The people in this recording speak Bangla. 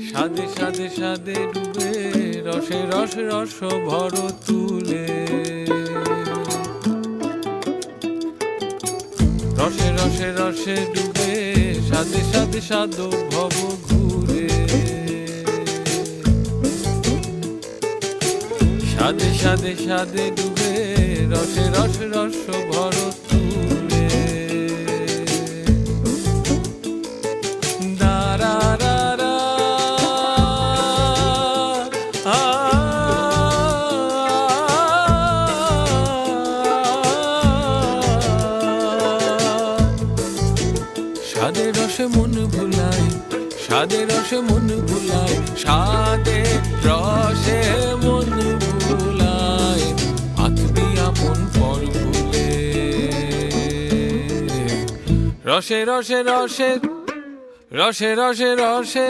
সাদে সাদে সাদে ডুবে রসে রসে রস ভর তুলে রসে রসে রসে ডুবে সাদে সাদে সাদ ভব ঘুরে সাদে সাদে সাদে ডুবে রসে রসে রস ভর তুলে দারা সাদে রসে মন ভুলায় সাদে রসে মন ভুলায় সাদে রসে মন ভুলায় আঁকবি আপন পর ভুলে রসে রসে রসে রসে রসে রসে